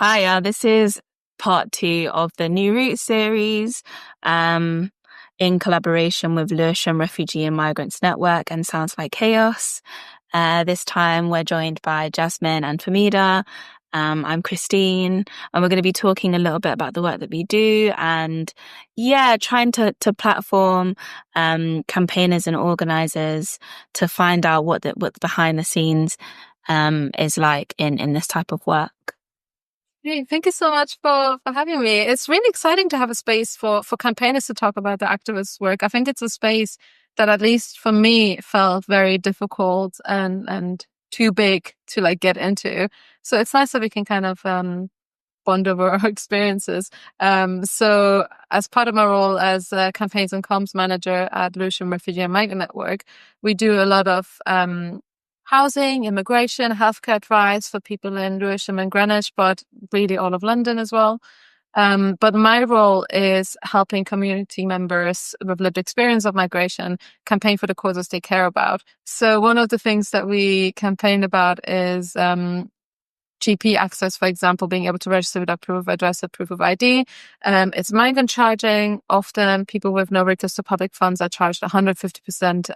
Hiya, this is part two of the New Route series, in collaboration with Lewisham Refugee and Migrants Network and Sounds Like Chaos. This time we're joined by Jasmine and Fahmida. I'm Christine, and we're going to be talking a little bit about the work that we do and, trying to platform campaigners and organizers to find out what the behind the scenes is like in this type of work. Hey, thank you so much for having me. It's really exciting to have a space for campaigners to talk about the activist work. I think it's a space that, at least for me, felt very difficult and too big to get into. So it's nice that we can kind of bond over our experiences. So as part of my role as a campaigns and comms manager at Lewisham Refugee and Migrant Network, we do a lot of housing, immigration, healthcare advice for people in Lewisham and Greenwich, but really all of London as well. But my role is helping community members with lived experience of migration campaign for the causes they care about. So one of the things that we campaign about is GP access, for example, being able to register without proof of address or proof of ID. It's migrant charging. Often people with no recourse to public funds are charged 150%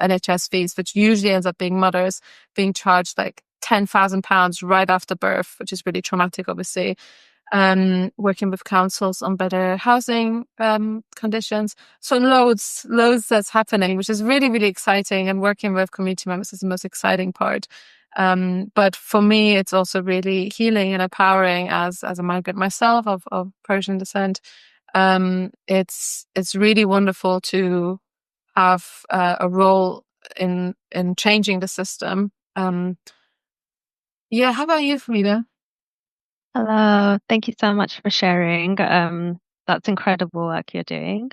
NHS fees, which usually ends up being mothers being charged £10,000 right after birth, which is really traumatic, obviously. Working with councils on better housing conditions. So loads that's happening, which is really, really exciting. And working with community members is the most exciting part. But for me, it's also really healing and empowering as a migrant myself of Persian descent. It's really wonderful to have a role in changing the system. How about you, Fahmida? Hello, thank you so much for sharing. That's incredible work you're doing.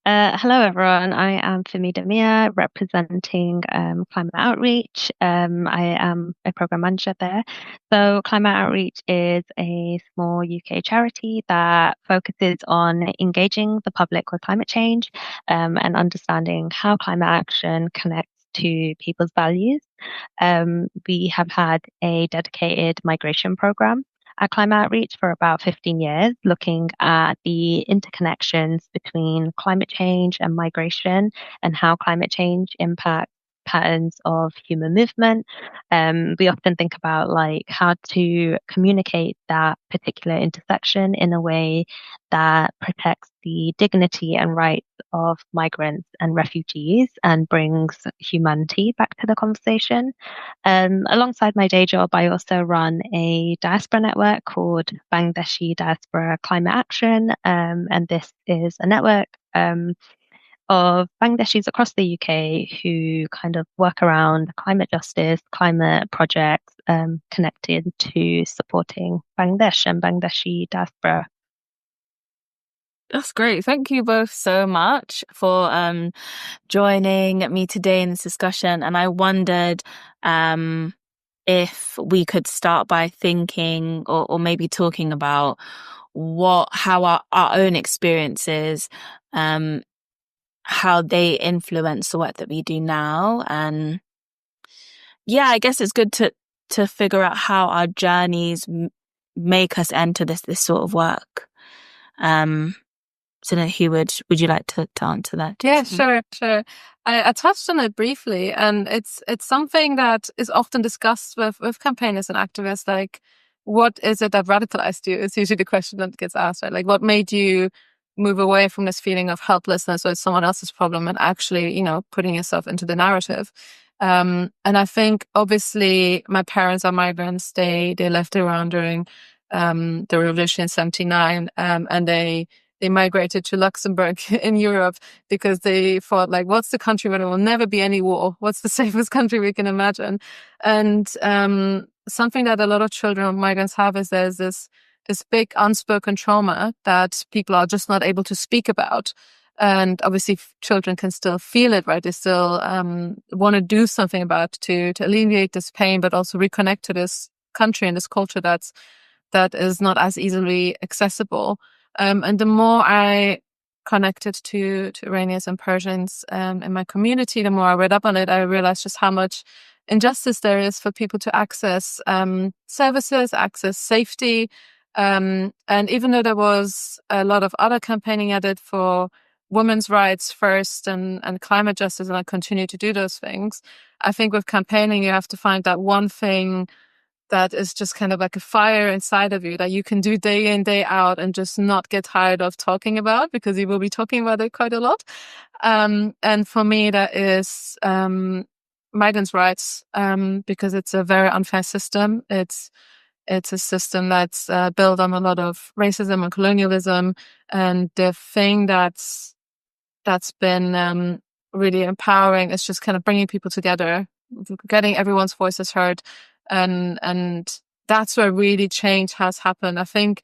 Hello, everyone. I am Fahmida Miah, representing Climate Outreach. I am a program manager there. So Climate Outreach is a small UK charity that focuses on engaging the public with climate change and understanding how climate action connects to people's values. We have had a dedicated migration program at Climate Outreach for about 15 years, looking at the interconnections between climate change and migration and how climate change impacts patterns of human movement. We often think about how to communicate that particular intersection in a way that protects the dignity and rights of migrants and refugees and brings humanity back to the conversation. Alongside my day job, I also run a diaspora network called Bangladeshi Diaspora Climate Action, and this is a network of Bangladeshis across the UK who kind of work around climate justice, climate projects connected to supporting Bangladesh and Bangladeshi diaspora. That's great. Thank you both so much for joining me today in this discussion. And I wondered if we could start by thinking or maybe talking about how our own experiences, how they influence the work that we do now. And I guess it's good to figure out how our journeys make us enter this sort of work. So then who would you like to answer that? Yeah, sure. I touched on it briefly, and it's something that is often discussed with campaigners and activists. Like, what is it that radicalized you? It's usually the question that gets asked, right? Like, what made you move away from this feeling of helplessness or it's someone else's problem and actually, putting yourself into the narrative? And I think obviously my parents are migrants. They left Iran during the revolution in 1979, and they migrated to Luxembourg in Europe because they thought, what's the country where there will never be any war? What's the safest country we can imagine? And something that a lot of children of migrants have is there's this big unspoken trauma that people are just not able to speak about. And obviously children can still feel it, right? They still want to do something about it to alleviate this pain, but also reconnect to this country and this culture that is not as easily accessible. And the more I connected to Iranians and Persians in my community, the more I read up on it, I realized just how much injustice there is for people to access services, access safety, And even though there was a lot of other campaigning I did for women's rights first and climate justice, and I continue to do those things, I think with campaigning, you have to find that one thing that is just kind of like a fire inside of you that you can do day in, day out and just not get tired of talking about, because you will be talking about it quite a lot. And for me, that is migrants' rights, because it's a very unfair system. It's a system that's built on a lot of racism and colonialism. And the thing that's been really empowering is just kind of bringing people together, getting everyone's voices heard. And that's where really change has happened. I think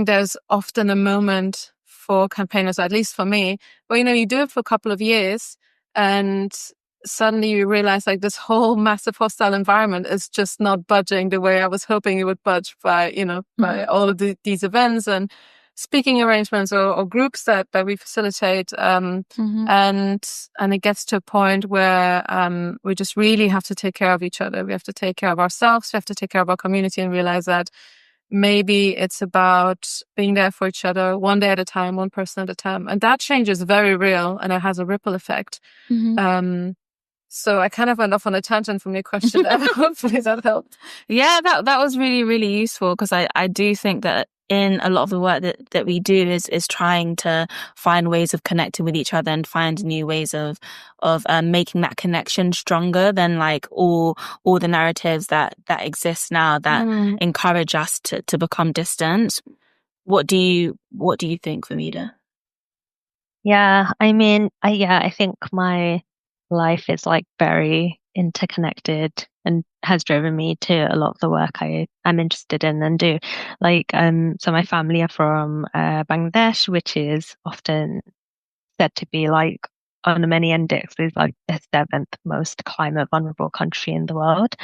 there's often a moment for campaigners, at least for me, where, you do it for a couple of years and suddenly you realize like this whole massive hostile environment is just not budging the way I was hoping it would budge by, by all of these events and speaking arrangements or groups that we facilitate. And it gets to a point where we just really have to take care of each other. We have to take care of ourselves. We have to take care of our community and realize that maybe it's about being there for each other one day at a time, one person at a time. And that change is very real and it has a ripple effect. So I kind of went off on a tangent from your question. Hopefully that helped. Yeah, that was really, really useful, because I do think that in a lot of the work that we do is trying to find ways of connecting with each other and find new ways of making that connection stronger than like all the narratives that exist now that encourage us to become distant. What do you think, Fahmida? Yeah, I mean, I think my life is like very interconnected and has driven me to a lot of the work I'm interested in and do. Like, so my family are from Bangladesh, which is often said to be like on the many indexes like the seventh most climate vulnerable country in the world.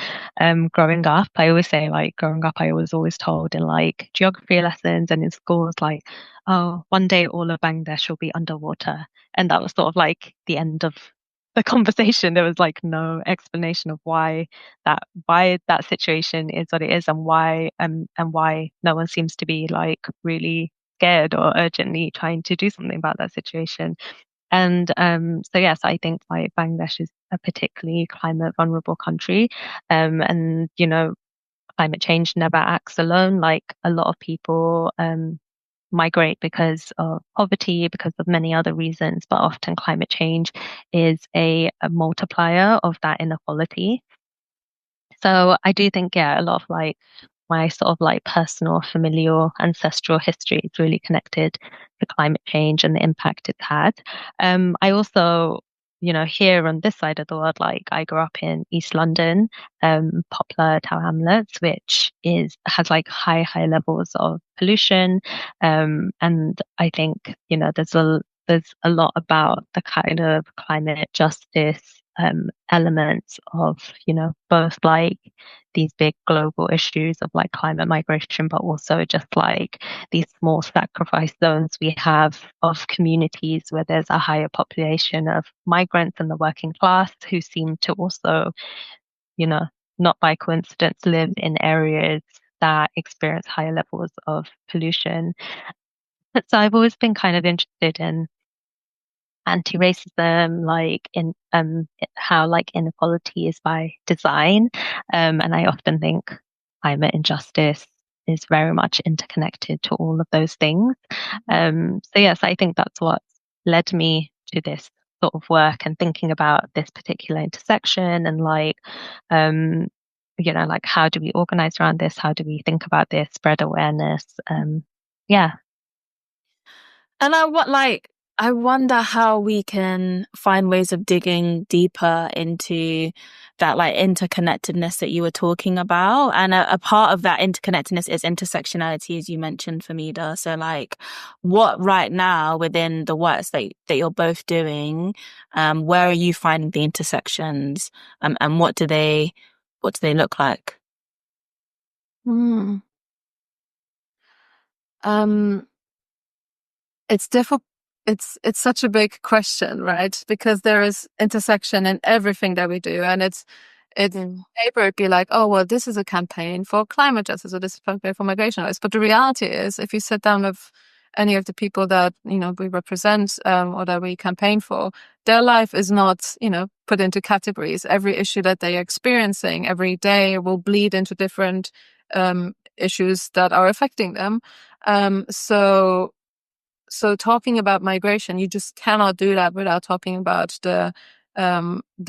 Growing up, I was always told in like geography lessons and in schools like, oh, one day all of Bangladesh will be underwater. And that was sort of like the end of the conversation. There was like no explanation of why that situation is what it is and why no one seems to be like really scared or urgently trying to do something about that situation. And so yes, I think like Bangladesh is a particularly climate vulnerable country. And climate change never acts alone. Like a lot of people migrate because of poverty, because of many other reasons, but often climate change is a multiplier of that inequality. So I do think, yeah, a lot of like my sort of like personal, familial, ancestral history is really connected to climate change and the impact it's had. I also, here on this side of the world, like I grew up in East London, Poplar Tower Hamlets, which has like high levels of pollution. And I think, there's a lot about the kind of climate justice elements of, both like these big global issues of like climate migration, but also just like these small sacrifice zones we have of communities where there's a higher population of migrants and the working class who seem to also, not by coincidence, live in areas that experience higher levels of pollution. So I've always been kind of interested in anti-racism, like in how like inequality is by design. And I often think climate injustice is very much interconnected to all of those things. So yes, I think that's what led me to this sort of work and thinking about this particular intersection and like like how do we organize around this? How do we think about this, spread awareness? Yeah. And I wonder how we can find ways of digging deeper into that like interconnectedness that you were talking about. And a part of that interconnectedness is intersectionality, as you mentioned, Fahmida. So like what right now within the works that you're both doing, where are you finding the intersections, and what do they look like? It's difficult. It's such a big question, right? Because there is intersection in everything that we do, and it's It's paper, it'd be like, oh, well, this is a campaign for climate justice, or this is a campaign for migration rights. But the reality is, if you sit down with any of the people that, we represent, or that we campaign for, their life is not, put into categories. Every issue that they are experiencing every day will bleed into different, issues that are affecting them. So talking about migration, you just cannot do that without talking about the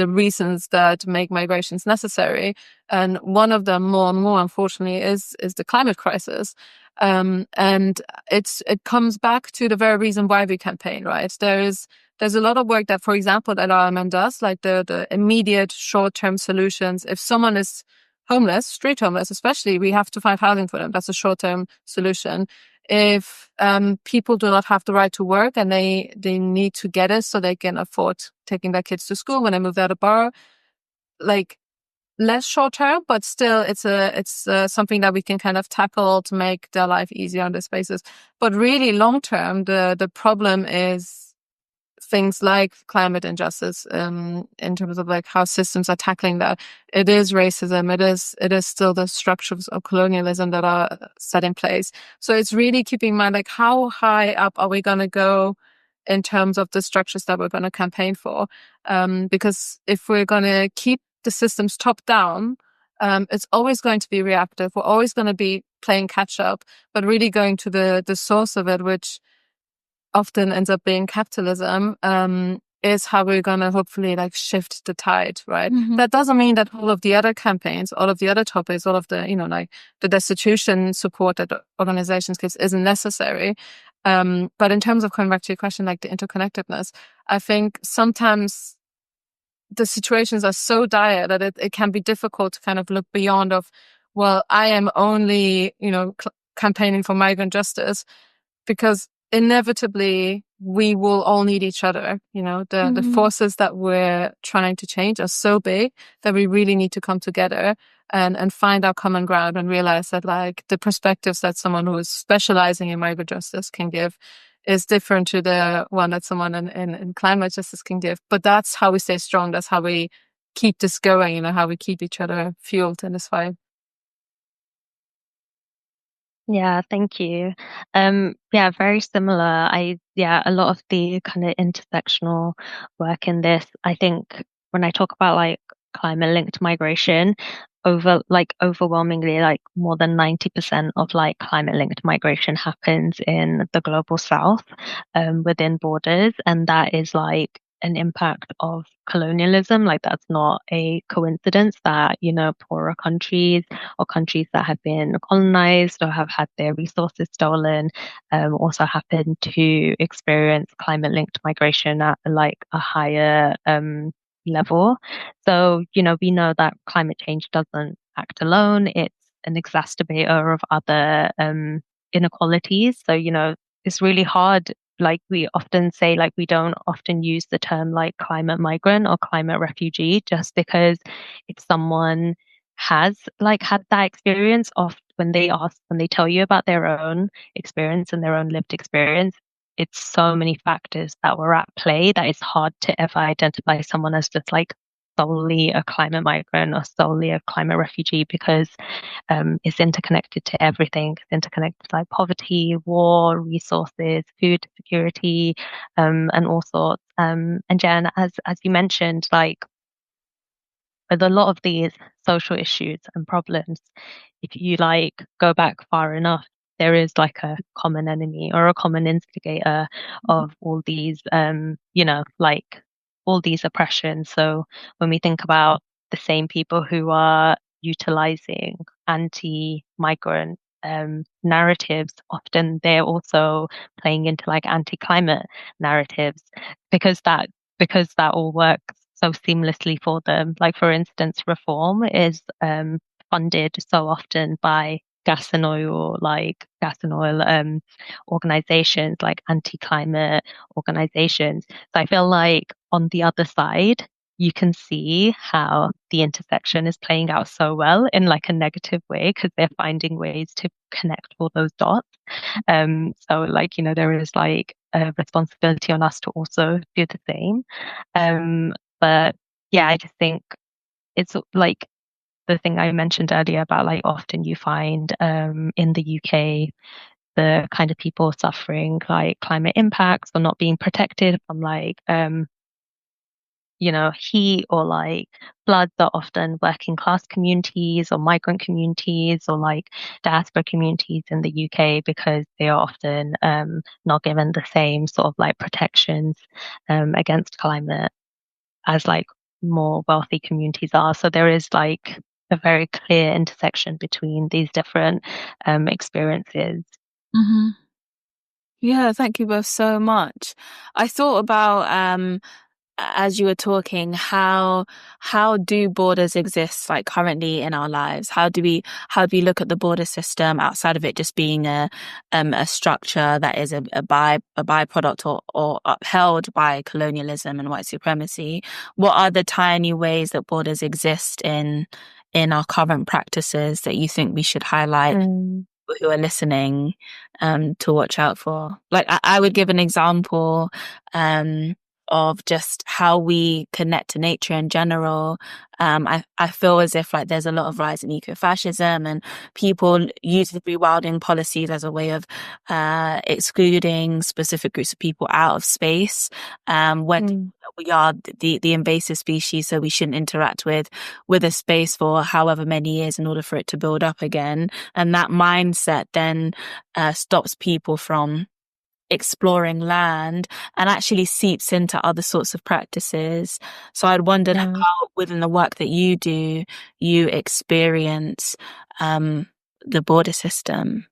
reasons that make migrations necessary. And one of them, more and more, unfortunately, is the climate crisis. And it comes back to the very reason why we campaign, right? There's a lot of work that, for example, that LRMN does, like the immediate short-term solutions. If someone is homeless, street homeless especially, we have to find housing for them. That's a short-term solution. If people do not have the right to work and they need to get it so they can afford taking their kids to school when they move out of borough, like less short term, but still it's something that we can kind of tackle to make their life easier on this basis. But really long term, the problem is things like climate injustice, in terms of like how systems are tackling that. It is racism. It is still the structures of colonialism that are set in place. So it's really keeping in mind, like, how high up are we going to go in terms of the structures that we're going to campaign for? Because if we're going to keep the systems top down, it's always going to be reactive. We're always going to be playing catch up, but really going to the source of it, which often ends up being capitalism, is how we're going to hopefully like shift the tide, right? Mm-hmm. That doesn't mean that all of the other campaigns, all of the other topics, all of the, like the destitution support that organizations give isn't necessary. But in terms of coming back to your question, like the interconnectedness, I think sometimes the situations are so dire that it can be difficult to kind of look beyond of, well, I am only, campaigning for migrant justice, because inevitably we will all need each other. The forces that we're trying to change are so big that we really need to come together and find our common ground and realize that like the perspectives that someone who is specializing in migrant justice can give is different to the one that someone in climate justice can give. But that's how we stay strong. That's how we keep this going, how we keep each other fueled in this fight. Yeah, thank you. Yeah, very similar. A lot of the kind of intersectional work in this, I think when I talk about like climate linked migration, overwhelmingly, like more than 90% of like climate linked migration happens in the global south, within borders. And that is like an impact of colonialism. Like that's not a coincidence that, poorer countries or countries that have been colonized or have had their resources stolen, also happen to experience climate linked migration at like a higher level. So, we know that climate change doesn't act alone. It's an exacerbator of other inequalities. So, it's really hard. Like we often say, like we don't often use the term like climate migrant or climate refugee, just because if someone has like had that experience of when they tell you about their own experience and their own lived experience, it's so many factors that were at play that it's hard to ever identify someone as just like solely a climate migrant or solely a climate refugee, because it's interconnected to everything. It's interconnected to like poverty, war, resources, food security, and all sorts. And Jen, as you mentioned, like with a lot of these social issues and problems, if you like go back far enough, there is like a common enemy or a common instigator of all these, like all these oppressions. So when we think about the same people who are utilizing anti-migrant narratives, often they're also playing into like anti-climate narratives, because that all works so seamlessly for them. Like for instance, reform is funded so often by gas and oil organizations, like anti-climate organizations. So I feel like on the other side, you can see how the intersection is playing out so well in like a negative way, because they're finding ways to connect all those dots. So like, there is like a responsibility on us to also do the same. But yeah, I just think it's like the thing I mentioned earlier about like often you find in the UK the kind of people suffering like climate impacts or not being protected from like heat or like floods are often working class communities or migrant communities or like diaspora communities in the UK because they are often not given the same sort of like protections against climate as like more wealthy communities are. So there is like a very clear intersection between these different experiences. Mm-hmm. Yeah, thank you both so much. I thought about as you were talking, how do borders exist like currently in our lives? How do we look at the border system outside of it just being a structure that is a byproduct or upheld by colonialism and white supremacy? What are the tiny ways that borders exist in our current practices that you think we should highlight who are listening to watch out for? Like I would give an example of just how we connect to nature in general. I feel as if like there's a lot of rise in ecofascism and people use the rewilding policies as a way of excluding specific groups of people out of space when we are the invasive species, so we shouldn't interact with a space for however many years in order for it to build up again. And that mindset then stops people from exploring land and actually seeps into other sorts of practices. So I'd wondered how within the work that you do, you experience the border system.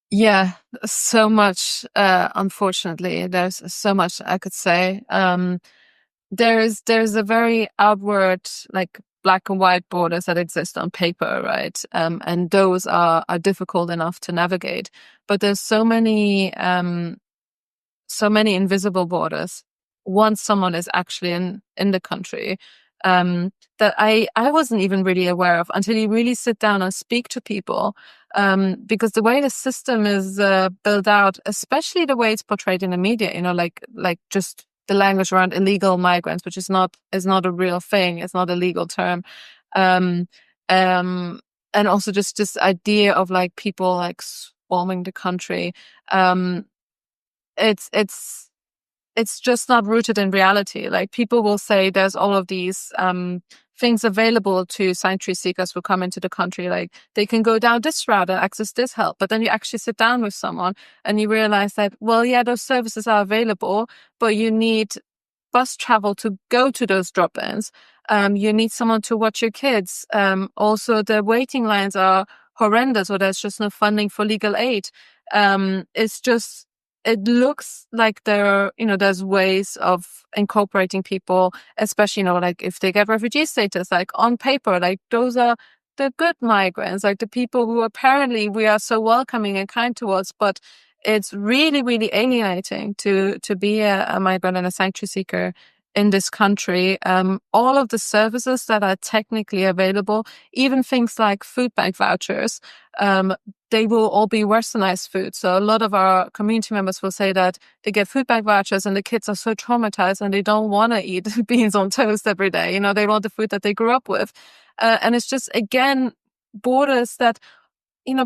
Yeah, so much, unfortunately. There's so much I could say. There's a very outward, like black and white borders that exist on paper, right? And those are difficult enough to navigate. But there's so many invisible borders once someone is actually in the country, that I wasn't even really aware of until you really sit down and speak to people. Because the way the system is built out, especially the way it's portrayed in the media, like just the language around illegal migrants, which is not a real thing. It's not a legal term. And also just this idea of like people like swarming the country. It's just not rooted in reality. Like people will say there's all of these things available to sanctuary seekers who come into the country. Like they can go down this route and access this help. But then you actually sit down with someone and you realize that, well, yeah, those services are available, but you need bus travel to go to those drop-ins. You need someone to watch your kids. Also, the waiting lines are horrendous, or there's just no funding for legal aid. It looks like there's ways of incorporating people, especially, like if they get refugee status, like on paper, like those are the good migrants, like the people who apparently we are so welcoming and kind towards, but it's really, really alienating to be a migrant and a sanctuary seeker in this country. All of the services that are technically available, even things like food bank vouchers, they will all be westernized food. So a lot of our community members will say that they get food bank vouchers and the kids are so traumatized and they don't want to eat beans on toast every day. They want the food that they grew up with. And it's just, again, borders that,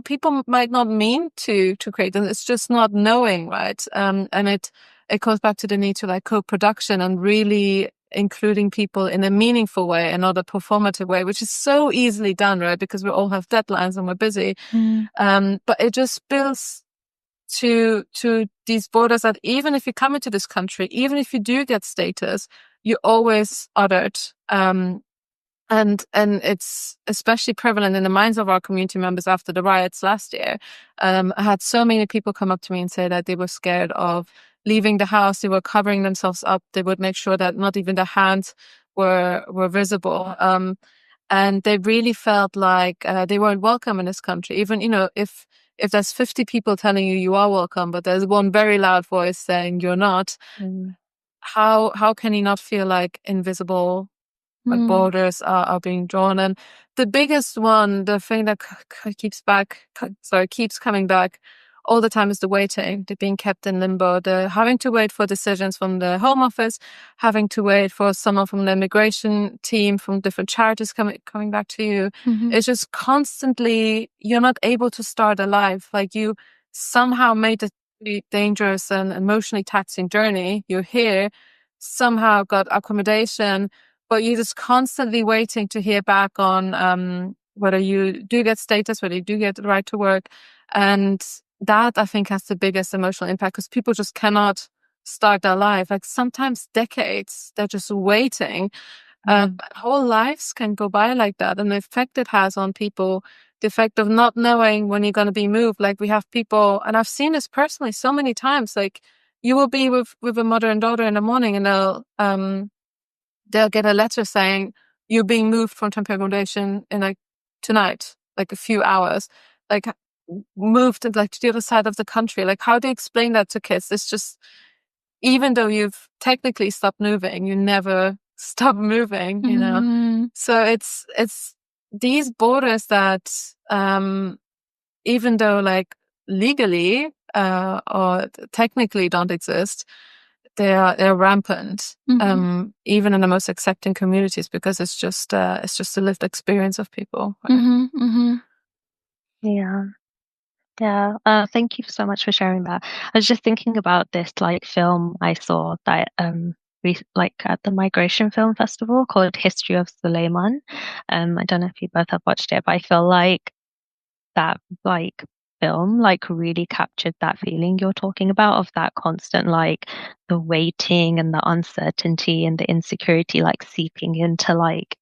people might not mean to create, and it's just not knowing, right? And it goes back to the need to like co-production and really including people in a meaningful way and not a performative way, which is so easily done, right? Because we all have deadlines and we're busy. But it just builds to these borders that even if you come into this country, even if you do get status, you're always othered. And it's especially prevalent in the minds of our community members after the riots last year. I had so many people come up to me and say that they were scared of leaving the house. They were covering themselves up. They would make sure that not even their hands were visible. And they really felt like they weren't welcome in this country. Even, if there's 50 people telling you are welcome, but there's one very loud voice saying you're not, how can you not feel like invisible? Like borders are being drawn? And the biggest one, the thing that keeps coming back all the time is the waiting, the being kept in limbo, the having to wait for decisions from the Home Office, having to wait for someone from the immigration team, from different charities coming back to you. It's just constantly, you're not able to start a life. Like, you somehow made it really dangerous and emotionally taxing journey. You're here, somehow got accommodation, but you're just constantly waiting to hear back on whether you do get status, whether you do get the right to work. And that, I think, has the biggest emotional impact, because people just cannot start their life. Like, sometimes decades, they're just waiting. Whole lives can go by like that. And the effect it has on people, the effect of not knowing when you're going to be moved. Like, we have people, and I've seen this personally so many times, like, you will be with a mother and daughter in the morning, and they'll get a letter saying you're being moved from temporary accommodation in like tonight, like a few hours, like moved like to the other side of the country. Like, how do you explain that to kids? It's just, even though you've technically stopped moving, you never stop moving, you know? So it's these borders that, even though like legally, or technically don't exist, they're rampant, even in the most accepting communities, because it's just a lived experience of people. Right? Yeah. Thank you so much for sharing that. I was just thinking about this like film I saw that like at the Migration Film Festival, called History of Suleiman. I don't know if you both have watched it, but I feel like that like film like really captured that feeling you're talking about, of that constant like the waiting and the uncertainty and the insecurity like seeping into like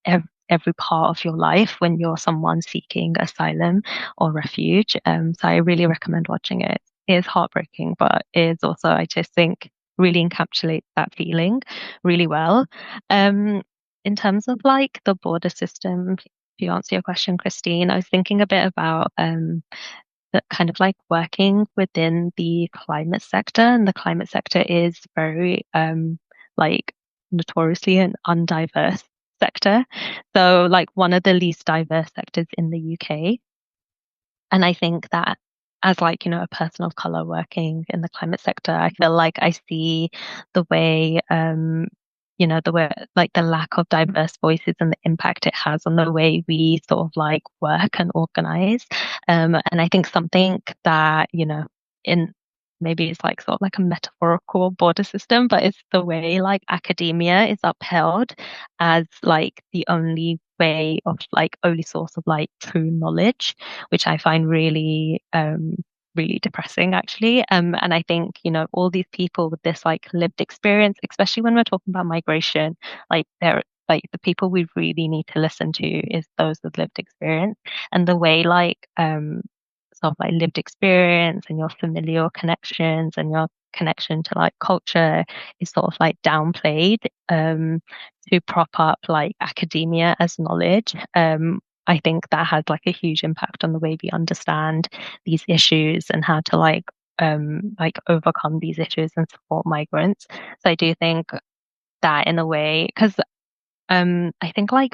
every part of your life when you're someone seeking asylum or refuge. So I really recommend watching it. It is heartbreaking, but it is also, I just think, really encapsulates that feeling really well. In terms of like the border system, to answer your question, Christine, I was thinking a bit about the kind of like working within the climate sector, and the climate sector is very like notoriously an undiverse sector. So like one of the least diverse sectors in the UK. And I think that as like, a person of color working in the climate sector, I feel like I see the way, the way like the lack of diverse voices and the impact it has on the way we sort of like work and organize. And I think something that, in maybe it's like sort of like a metaphorical border system, but it's the way like academia is upheld as like the only way of like only source of like true knowledge, which I find really really depressing actually. And I think, all these people with this like lived experience, especially when we're talking about migration, like they're like the people we really need to listen to is those with lived experience. And the way like sort of like lived experience and your familial connections and your connection to like culture is sort of like downplayed to prop up like academia as knowledge. I think that has like a huge impact on the way we understand these issues and how to like overcome these issues and support migrants. So I do think that in a way, because I think I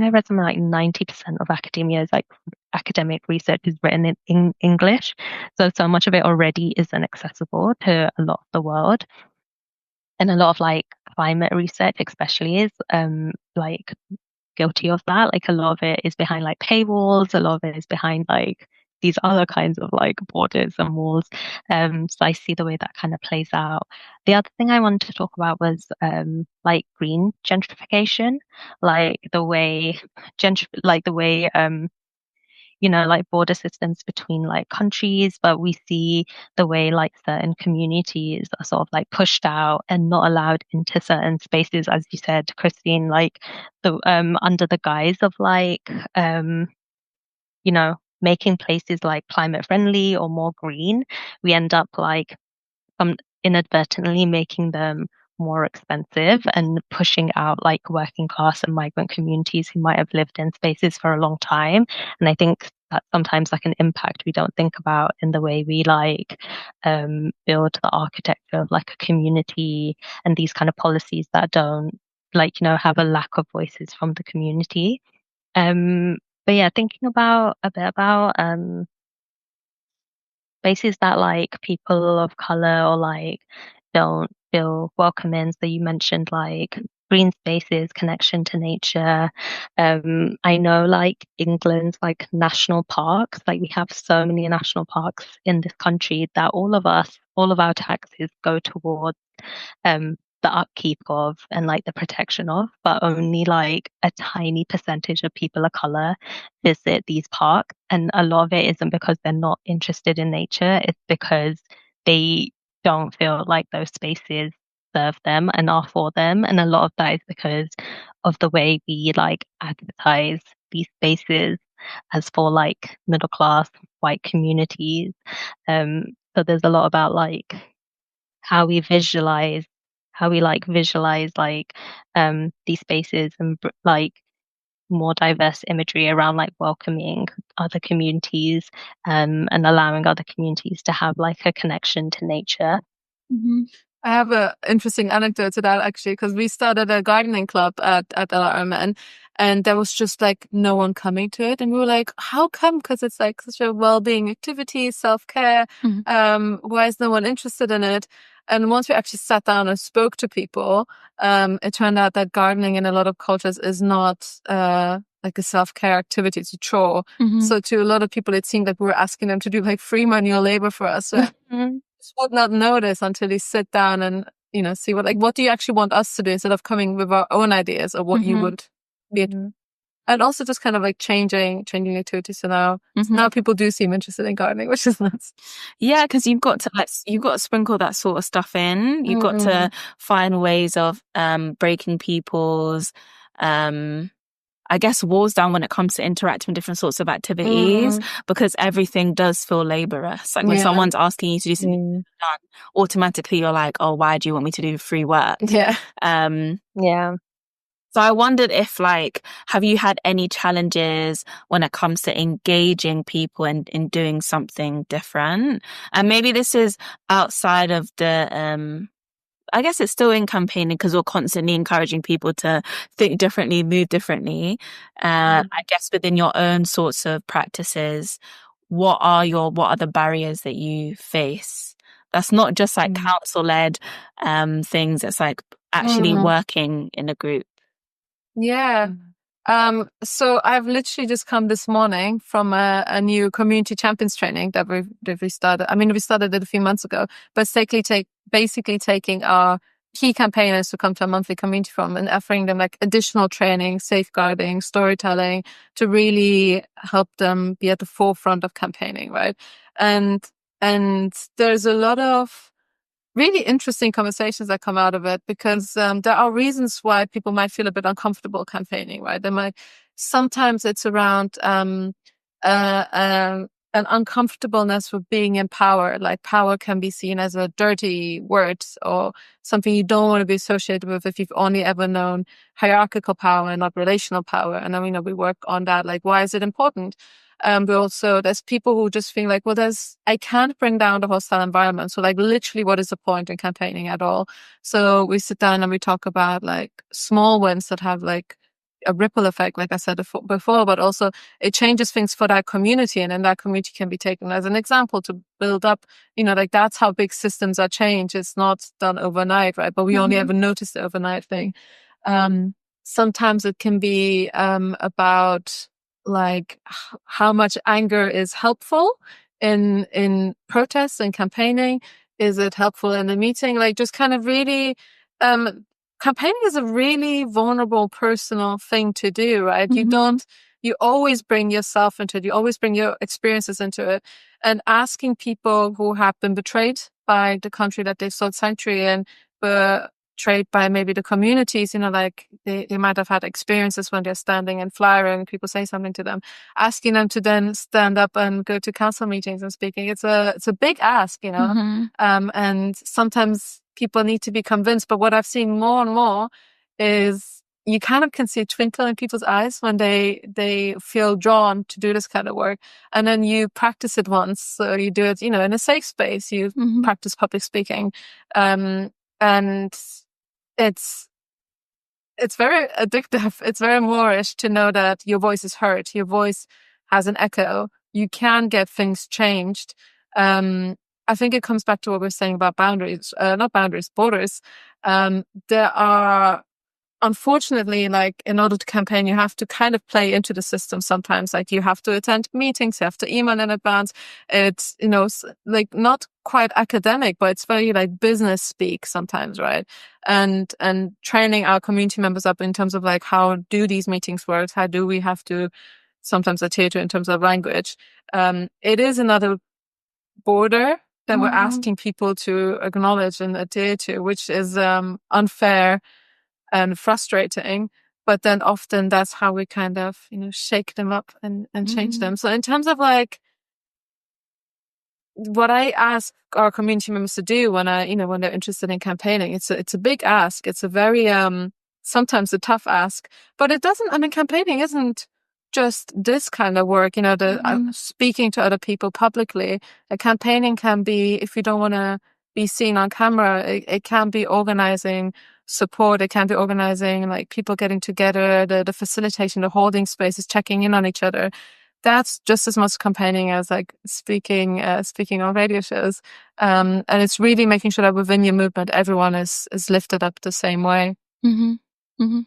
read something like 90% of academia is like academic research is written in English. So much of it already isn't accessible to a lot of the world. And a lot of like climate research especially is like guilty of that. Like a lot of it is behind like paywalls, a lot of it is behind like these other kinds of like borders and walls. So I see the way that kind of plays out. The other thing I wanted to talk about was like green gentrification, like the way like border systems between like countries, but we see the way like certain communities are sort of like pushed out and not allowed into certain spaces, as you said, Christine, like the under the guise of like making places like climate friendly or more green, we end up like inadvertently making them more expensive and pushing out like working class and migrant communities who might have lived in spaces for a long time. And I think that's sometimes like an impact we don't think about in the way we like build the architecture of like a community and these kind of policies that don't like have a lack of voices from the community. But yeah, thinking about a bit about spaces that like people of color or like don't feel welcome in. So you mentioned like green spaces, connection to nature. I know like England's like national parks, like we have so many national parks in this country that all of our taxes go towards the upkeep of and like the protection of, but only like a tiny percentage of people of color visit these parks. And a lot of it isn't because they're not interested in nature, it's because they don't feel like those spaces serve them and are for them. And a lot of that is because of the way we like advertise these spaces as for like middle class white communities. So there's a lot about like how we visualize like these spaces and like more diverse imagery around like welcoming other communities and allowing other communities to have like a connection to nature. Mm-hmm. I have an interesting anecdote to that actually, because we started a gardening club at LRMN, and there was just like no one coming to it, and we were like, "How come?" Because it's like such a well-being activity, self-care. Why is no one interested in it? And once we actually sat down and spoke to people, it turned out that gardening in a lot of cultures is not like a self-care activity, it's a chore. So to a lot of people, it seemed like we were asking them to do like free manual labor for us. So would not notice until you sit down and, you know, see what do you actually want us to do, instead of coming with our own ideas of what you would be. And also just kind of like changing activities. So now people do seem interested in gardening, which is nice. Yeah, because you've got to sprinkle that sort of stuff in. You've got to find ways of breaking people's I guess walls down when it comes to interacting with different sorts of activities, because everything does feel laborious. Like when someone's asking you to do something done, automatically you're like, oh, why do you want me to do free work? Yeah. So I wondered if like, have you had any challenges when it comes to engaging people in doing something different? And maybe this is outside of the I guess it's still in campaigning because we're constantly encouraging people to think differently, move differently. I guess within your own sorts of practices, what are the barriers that you face? That's not just like council-led things. It's like actually working in a group. Yeah. So I've literally just come this morning from a new community champions training that we started. I mean, we started it a few months ago, but basically taking our key campaigners who come to a monthly community forum and offering them like additional training, safeguarding, storytelling, to really help them be at the forefront of campaigning, right? And there's a lot of really interesting conversations that come out of it, because there are reasons why people might feel a bit uncomfortable campaigning, right? Sometimes it's around an uncomfortableness with being in power. Like power can be seen as a dirty word or something you don't want to be associated with if you've only ever known hierarchical power and not relational power. And then, we work on that. Like, why is it important? But also there's people who just think like, I can't bring down the hostile environment. So like literally what is the point in campaigning at all? So we sit down and we talk about like small wins that have like a ripple effect, like I said before, but also it changes things for that community. And then that community can be taken as an example to build up, like that's how big systems are changed. It's not done overnight, right? But we only ever notice the overnight thing. Sometimes it can be about like how much anger is helpful in protests and campaigning. Is it helpful in the meeting? Like just kind of really, campaigning is a really vulnerable personal thing to do, right? You always bring yourself into it. You always bring your experiences into it, and asking people who have been betrayed by the country that they've sought sanctuary in, betrayed by maybe the communities, like they might have had experiences when they're standing and flyering, people say something to them, asking them to then stand up and go to council meetings and speaking. It's a big ask, and sometimes people need to be convinced. But what I've seen more and more is you kind of can see a twinkle in people's eyes when they feel drawn to do this kind of work. And then you practice it once. So you do it, in a safe space, you practice public speaking. And it's very addictive. It's very Moorish to know that your voice is heard. Your voice has an echo. You can get things changed. I think it comes back to what we're saying about boundaries, not boundaries, borders. There are, unfortunately, like in order to campaign, you have to kind of play into the system sometimes. Like you have to attend meetings, you have to email in advance. It's, like not quite academic, but it's very like business speak sometimes, right? And training our community members up in terms of like, how do these meetings work? How do we have to sometimes adhere to in terms of language? It is another border that we're asking people to acknowledge and adhere to, which is unfair and frustrating. But then often that's how we kind of, shake them up and change them. So in terms of like what I ask our community members to do when when they're interested in campaigning, it's a big ask. It's a very sometimes a tough ask, but it doesn't. I mean, campaigning isn't just this kind of work. Speaking to other people publicly. A campaigning can be, if you don't want to be seen on camera, it can be organizing support. It can be organizing like people getting together, the facilitation, the holding spaces, checking in on each other. That's just as much campaigning as like speaking on radio shows. And it's really making sure that within your movement, everyone is lifted up the same way. Mm-hmm. Mm-hmm.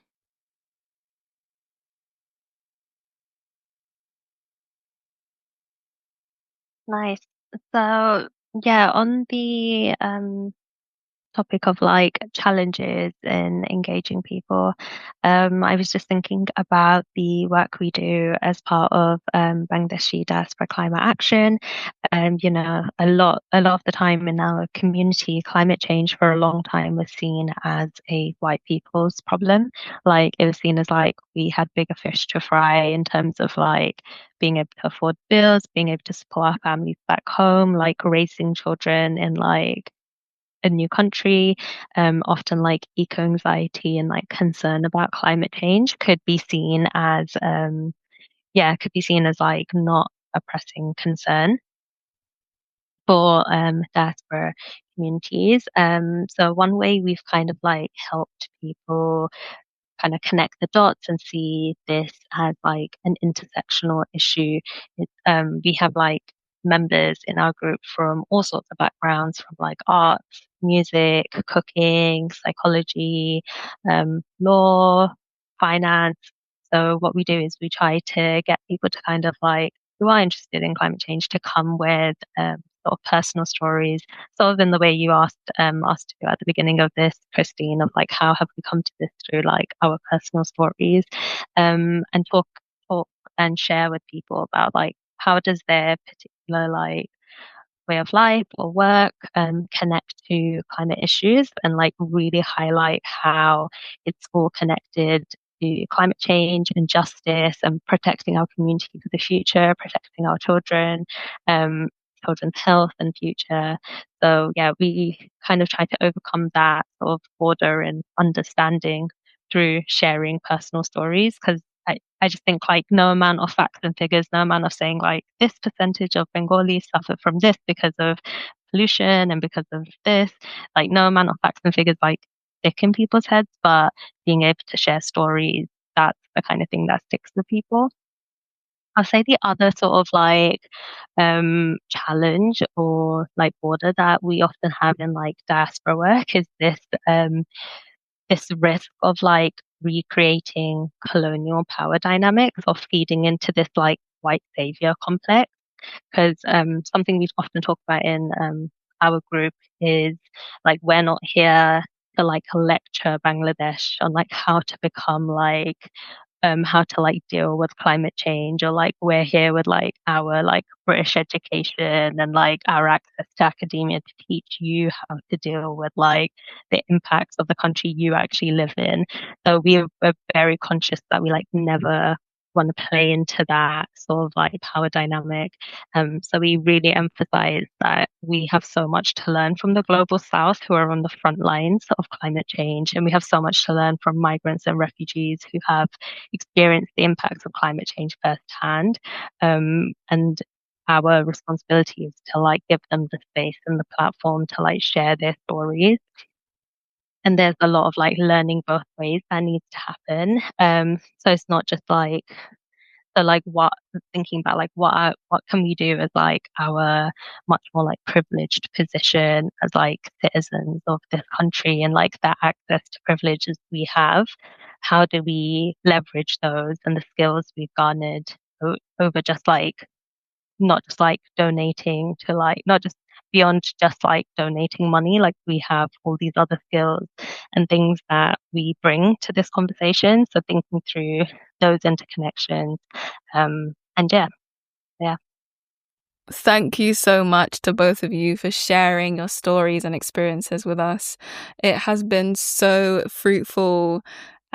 Nice. So yeah, on the topic of like challenges in engaging people, I was just thinking about the work we do as part of Bangladeshi Diaspora Climate Action. A lot of the time in our community, climate change for a long time was seen as a white people's problem. Like it was seen as like we had bigger fish to fry in terms of like being able to afford bills, being able to support our families back home, like raising children in like a new country. Often like eco anxiety and like concern about climate change could be seen as like not a pressing concern for diaspora communities. So one way we've kind of like helped people kind of connect the dots and see this as like an intersectional issue. We have like members in our group from all sorts of backgrounds, from like arts, music, cooking, psychology, law, finance. So what we do is we try to get people to kind of like who are interested in climate change to come with sort of personal stories, sort of in the way you asked us to do at the beginning of this, Christine, of like how have we come to this through like our personal stories, and talk and share with people about like how does their particular like way of life or work connect to climate issues, and like really highlight how it's all connected to climate change and justice and protecting our community for the future, protecting our children, children's health and future. So yeah, we kind of try to overcome that sort of border and understanding through sharing personal stories, because I just think like no amount of facts and figures, no amount of saying like this percentage of Bengalis suffer from this because of pollution and because of this, like no amount of facts and figures like stick in people's heads, but being able to share stories, that's the kind of thing that sticks with people. I'll say the other sort of like challenge or like border that we often have in like diaspora work is this risk of like recreating colonial power dynamics or feeding into this like white savior complex. Because something we often talk about in our group is like we're not here to like lecture Bangladesh on like how to become like how to like deal with climate change, or like we're here with like our like British education and like our access to academia to teach you how to deal with like the impacts of the country you actually live in. So we're very conscious that we like never want to play into that sort of like power dynamic. So we really emphasize that we have so much to learn from the global south who are on the front lines of climate change. And we have so much to learn from migrants and refugees who have experienced the impacts of climate change firsthand. And our responsibility is to like give them the space and the platform to like share their stories. And there's a lot of like learning both ways that needs to happen. So it's not just like So like thinking about like what can we do as like our much more like privileged position as like citizens of this country, and like that access to privileges we have, how do we leverage those and the skills we've garnered over just like not just like donating to like not just beyond just like donating money, like we have all these other skills and things that we bring to this conversation. So thinking through those interconnections, and yeah. Thank you so much to both of you for sharing your stories and experiences with us. It has been so fruitful.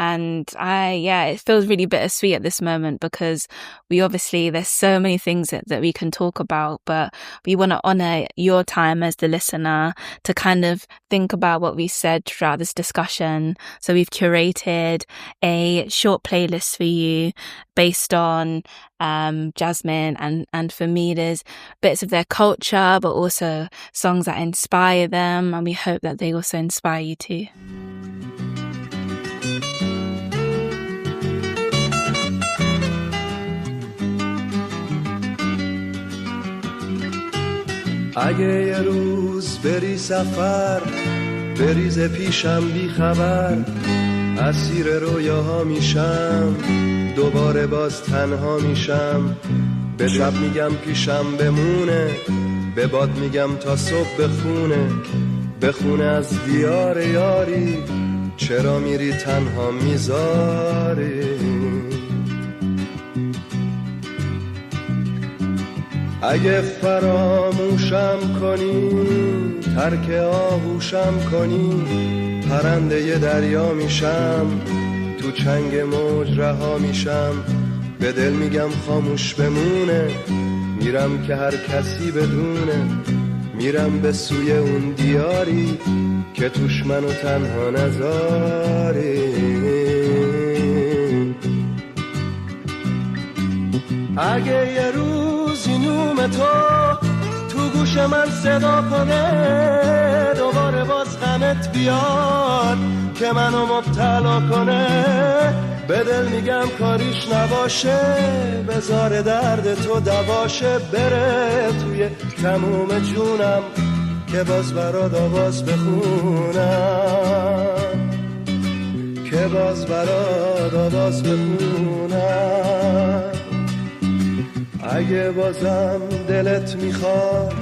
And it feels really bittersweet at this moment because there's so many things that we can talk about, but we want to honor your time as the listener to kind of think about what we said throughout this discussion. So we've curated a short playlist for you based on Jasmine and Fahmida's bits of their culture, but also songs that inspire them. And we hope that they also inspire you too. اگه یه روز بری سفر بریز پیشم بی خبر اسیر رویاها میشم دوباره باز تنها میشم به شب میگم پیشم بمونه به باد میگم تا صبح بخونه از دیار یاری چرا میری تنها میذاری اگه فراموشم کنی ترک آغوشم کنی پرنده ی دریا میشم تو چنگ موج رها میشم به دل میگم خاموش بمونه میرم که هر کسی بدونه میرم به سوی اون دیاری که توش منو تنها نذاری اگه یه روزی نوم تو گوش من صدا کنه دوباره باز غمت بیاد که منو مبتلا کنه به دل میگم کاریش نباشه بذار درد تو دواشه بره توی تموم جونم که باز برات آواز بخونم که باز برات آواز بخونم اگه بازم دلت میخواد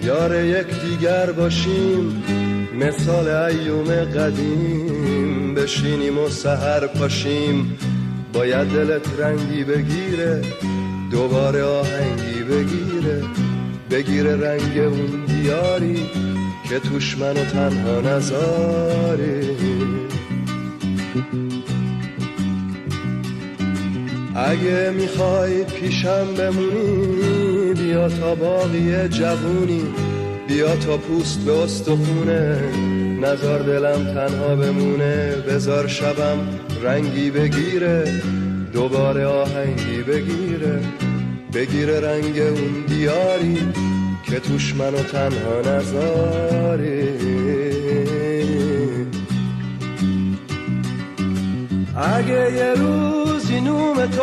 یار یک دیگر باشیم مثال ایوم قدیم بشینیم و سحر پاشیم باید دلت رنگی بگیره دوباره آهنگی بگیره رنگ اون دیاری که توش منو تنها نذاری اگه میخوای پیشم بمونی بیا تا باقی جوونی بیا تا پوست به استخونه نذار دلم تنها بمونه بذار شبم رنگی بگیره دوباره آهنگی بگیره رنگ اون دیاری که توش منو تنها نذاری اگه یه روزی نوم تو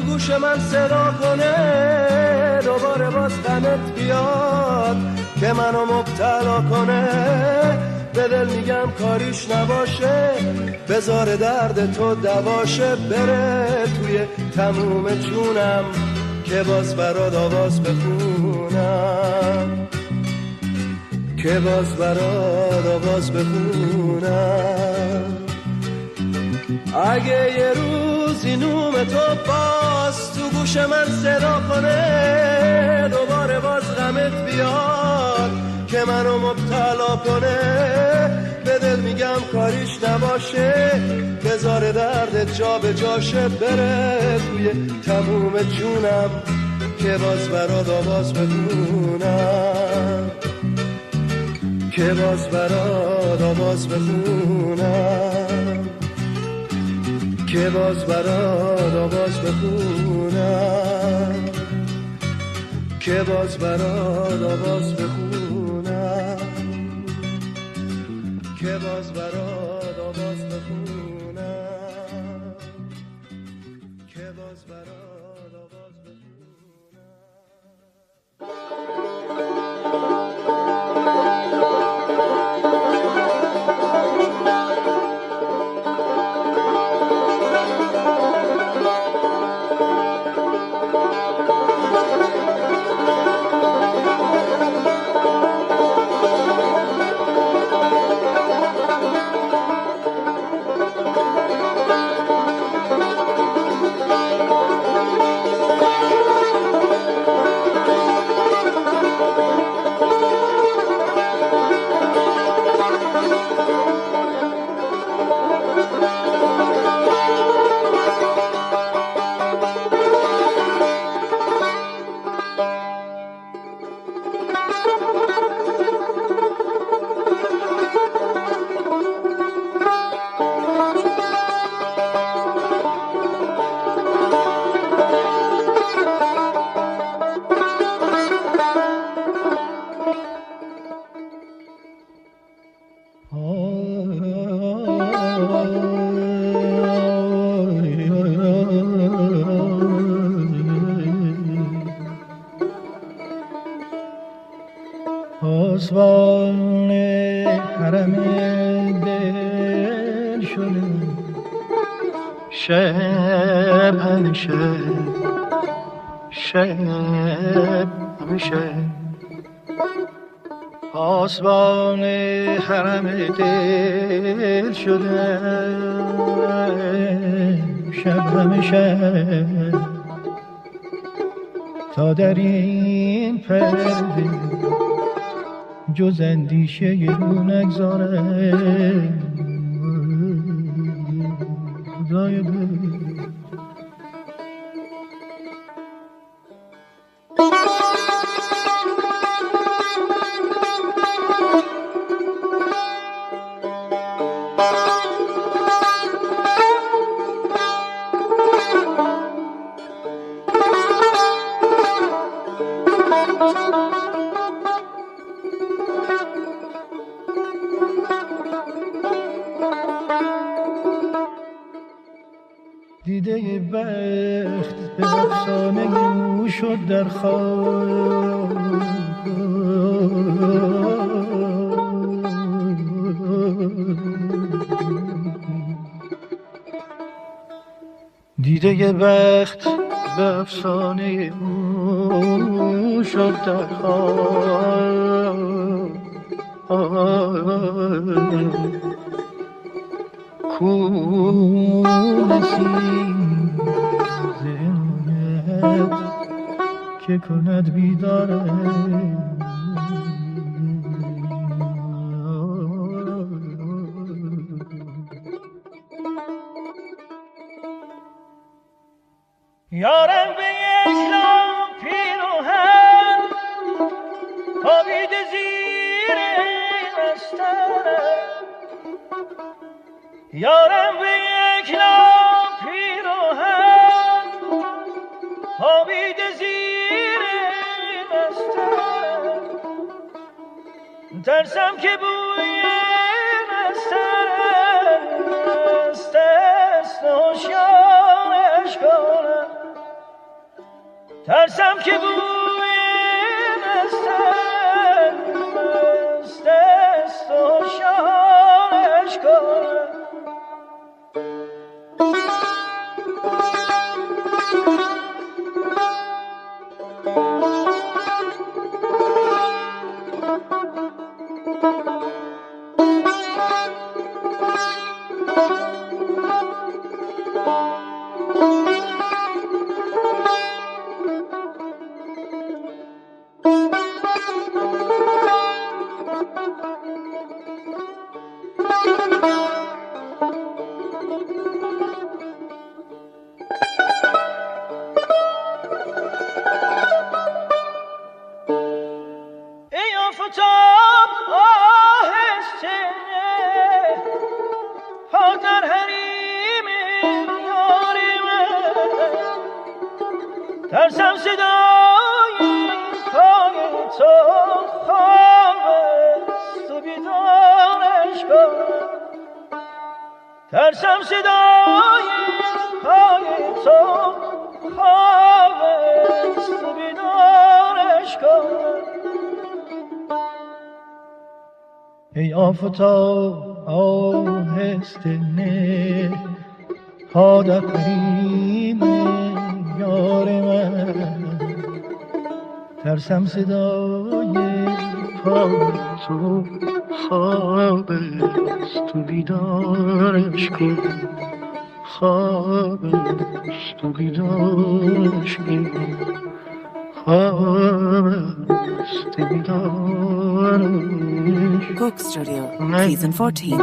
گوش من صدا کنه دوباره باز غمت بیاد که منو مبتلا کنه به دل میگم کاریش نباشه بذار درد تو دواشه بره توی تموم جونم که باز برات آواز بخونم که باز برات آواز بخونم اگه یه روزی نوم تو باز تو گوش من صدا کنه دوباره باز غمت بیاد که منو مبتلا کنه به دل میگم کاریش نباشه بذار درد جا به جاشه بره توی تموم جونم که باز برات آواز بخونم که باز برات آواز بخونم که باز برات آواز بخونم که باز برات آواز بخونم که باز برات آواز بخونم که باز از برات آواز بخونم. پاسبان حرم دل شده شب همیشه پاسبان حرم دل شده شب همیشه تا در این پرده جز اندیشه رو نگذاره خدای دیده بخت به افسانه او شد در خواب دیده بخت به افسانه او شد در خواب کونسی زنایت که کند بیداره یارم به یک لام پیروهن خوابیده زیر مستانه یارم به یک لام پیروهن خوابیده زیر مستانه ترسم که بوی مست است هوشیارش کنم ترسم که بوی مست است هوشیارش کنم ترسم صدای پای تو خواب است و بیدارش کنم ترسم صدای پای تو ای آفتاب آهسته نه پا در قریم یار من ترسم صدای پا تو خواب است تو بیدارش کن خواب است تو بیدارش کن خواب است تو بیدارش Cook Studio, Season 14.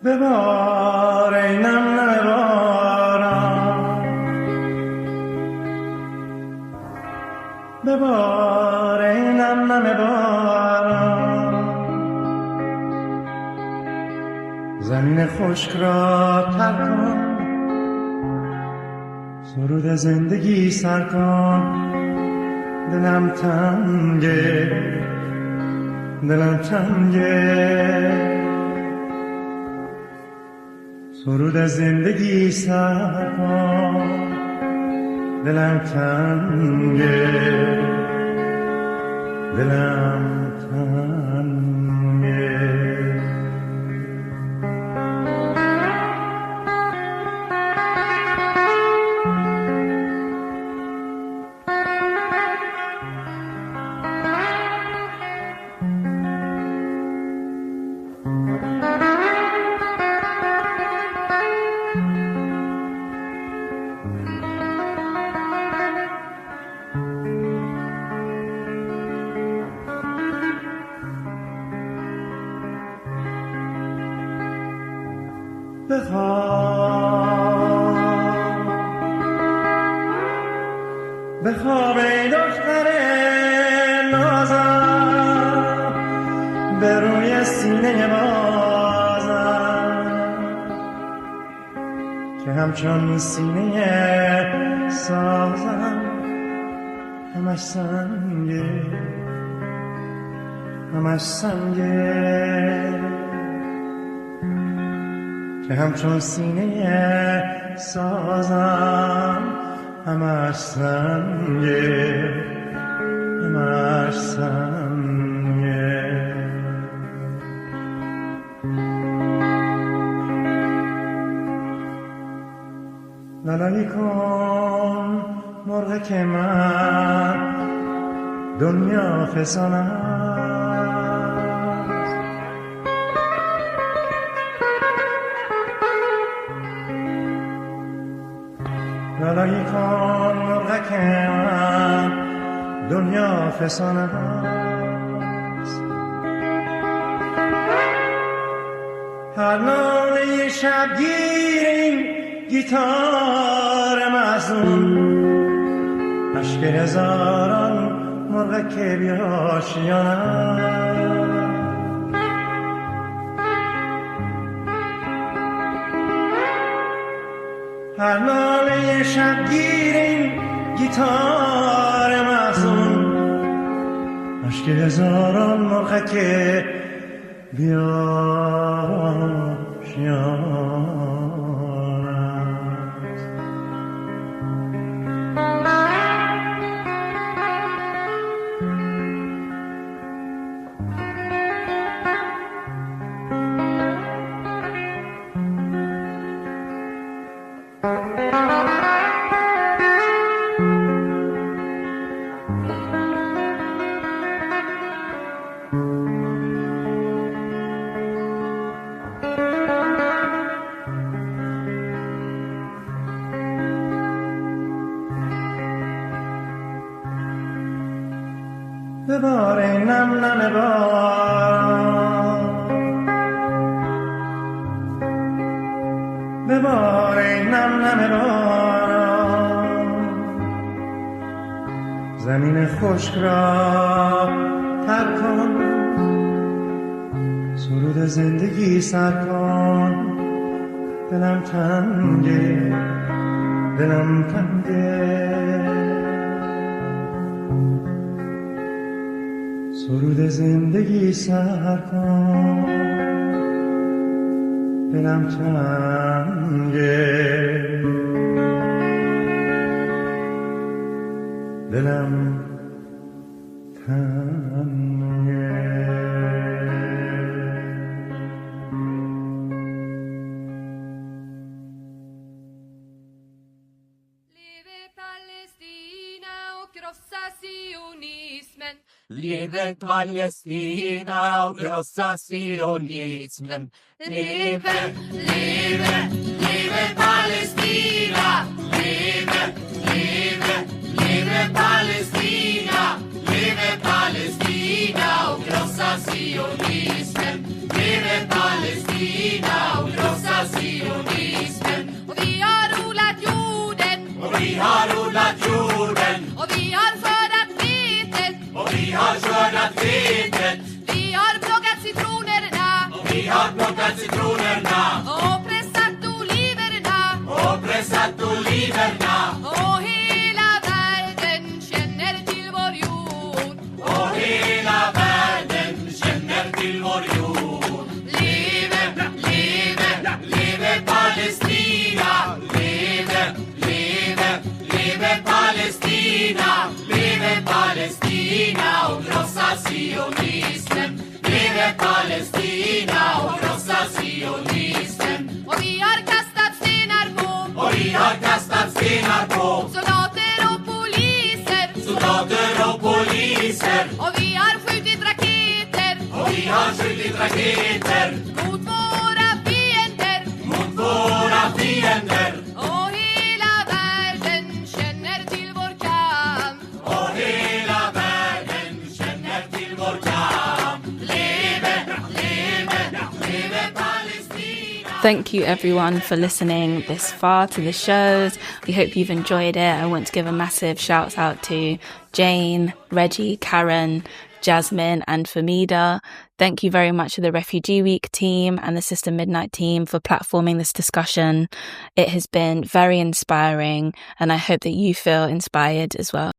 ببار ای نم نم باران، ببار ای نم نم باران، زمین خشک را تر کن، سرود زندگی سر کن. دلم تنگه، دلم تنگه، سرود از زندگی سر کن. دلم تنگه، دلم تنگه. بخواب ای دختر نازم، به روی سینه بازم، که همچون سینه سازم. همش سنگه، همش سنگه، که همچون سینه سازم. همش سنگه، همش سنگه. لالایی کن مرغ که من دنیا فسانم، لالایی کن مرغک من دنیا فسانه است. هر ناله شبگیر این گیتار مزون، عشق هزاران مرغک بیاشیانه. هر ناله شبگیر این گیتار محزون، عشق هزاران مرغک بیاشیان. ببار ای نم نم باران، ببار ای نم نم باران، زمین خشک را تر کن، سرود زندگی سر کن. دلم تنگه، دلم تنگه، سرود زندگی سر کن دلم تنگه دلم تنگه Leve Palestina och krossa sionismen. Leve, leve, leve Palestina. Leve, leve, leve Palestina. Leve Palestina och krossa sionismen. Leve Palestina och krossa sionismen. Och vi har odlat jorden. Och vi har odlat jorden. Och vi har skördat vetet. Och vi har skördat vetet. Vi har plockat citronerna. Och vi har plockat citronerna. Och pressat oliverna. Och pressat oliverna. Och hela världen känner till vår jord. Och hela världen känner till vår jord. Leve, leve, leve Palestina. Leve, leve, leve Palestina. Leve Palestina och krossa sionismen. Leve Palestina och krossa sionismen. Och vi har kastat stenar på. Och vi har kastat stenar på Soldater och poliser. soldater och poliser. Och vi har skjutit raketer. Och vi har skjutit raketer Mot våra fiender. mot våra fiender. Och hela världen känner till vår kamp. Och hela världen känner till vår kamp. Leve, leve, leve Palestina. Thank you everyone for listening this far to the shows. We hope you've enjoyed it. I want to give a massive shout out to Jane, Reggie, Karen, Jasmine and Fahmida. Thank you very much to the Refugee Week team and the Sister Midnight team for platforming this discussion. It has been very inspiring and I hope that you feel inspired as well.